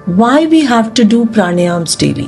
Why we have to do pranayams daily?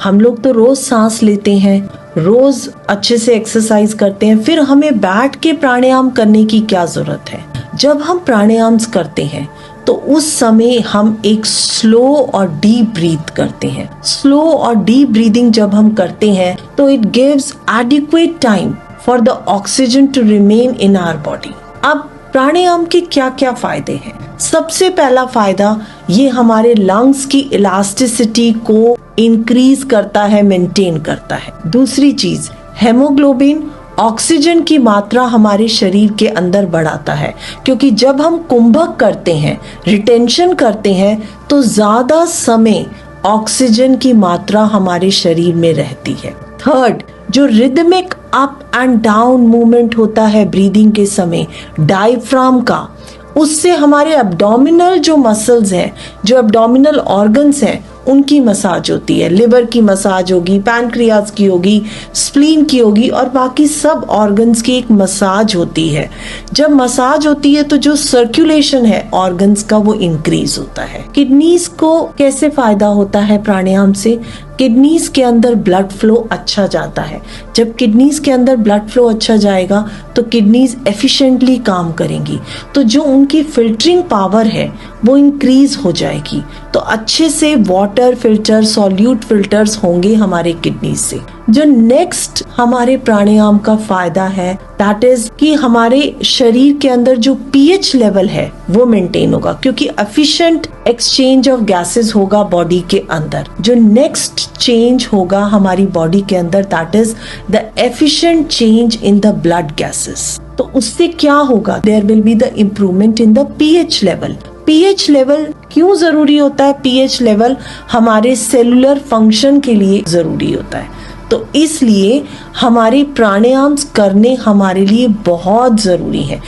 हम लोग तो रोज सांस लेते हैं, रोज अच्छे से एक्सरसाइज करते हैं, फिर हमें बैठ के प्राणायाम करने की क्या जरूरत है? जब हम प्राणायाम्स करते हैं तो उस समय हम एक स्लो और डीप ब्रीथ करते हैं। स्लो और डीप ब्रीदिंग जब हम करते हैं तो it gives adequate time for the oxygen to remain in our body. अब प्राणायाम के क्या क्या फायदे हैं? सबसे पहला फायदा, ये हमारे लंग्स की इलास्टिसिटी को इंक्रीज करता है, मेंटेन करता है। दूसरी चीज, हेमोग्लोबिन, ऑक्सीजन की मात्रा हमारे शरीर के अंदर बढ़ाता है, क्योंकि जब हम कुंभक करते हैं, रिटेंशन करते हैं, तो ज्यादा समय ऑक्सीजन की मात्रा हमारे शरीर में रहती है। थर्ड, जो rhythmic up and down movement होता है ब्रीदिंग के समय डायफ्राम का, उससे हमारे एब्डोमिनल जो मसल्स हैं, जो एब्डोमिनल ऑर्गन्स हैं, उनकी मसाज होती है। लिवर की मसाज होगी, पैनक्रियाज की होगी, स्प्लीन की होगी और बाकी सब ऑर्गन्स की एक मसाज होती है। जब मसाज होती है तो जो सर्कुलेशन है ऑर्गन्स का वो इंक्रीज होता है। किडनीज को कैसे फायदा होता है प्राणायाम से? किडनीज के अंदर ब्लड फ्लो अच्छा जाता है। जब किडनीज के अंदर ब्लड फ्लो अच्छा जाएगा तो किडनीज एफिशिएंटली काम करेंगी, तो जो उनकी फिल्टरिंग पावर है वो इंक्रीज हो जाएगी, तो अच्छे से वाटर फिल्टर, सॉल्यूट फिल्टर्स होंगे हमारे किडनीज से। जो नेक्स्ट हमारे प्राणायाम का फायदा है, दैट इज कि हमारे शरीर के अंदर जो पीएच लेवल है वो मेंटेन होगा, क्योंकि एफिशिएंट एक्सचेंज ऑफ गैसेस होगा बॉडी के अंदर। जो नेक्स्ट चेंज होगा हमारी बॉडी के अंदर, that is the efficient change in the blood gases. तो उससे क्या होगा? There will be the improvement in the pH level. PH level क्यों जरूरी होता है? पीएच लेवल हमारे सेलुलर फंक्शन के लिए जरूरी होता है, तो इसलिए हमारे प्राणायाम्स करने हमारे लिए बहुत जरूरी है।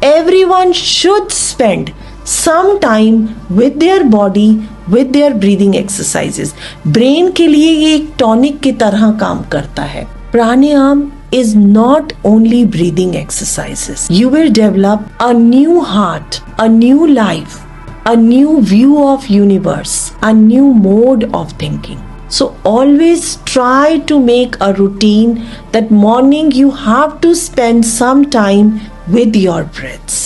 Everyone should spend some time with their body, with their breathing exercises. Brain के लिए ये एक टॉनिक की तरह काम करता है। प्राणायाम is not only breathing exercises. You will develop a new heart, a new life, a new view of universe, a new mode of thinking. So always try to make a routine that morning you have to spend some time with your breaths.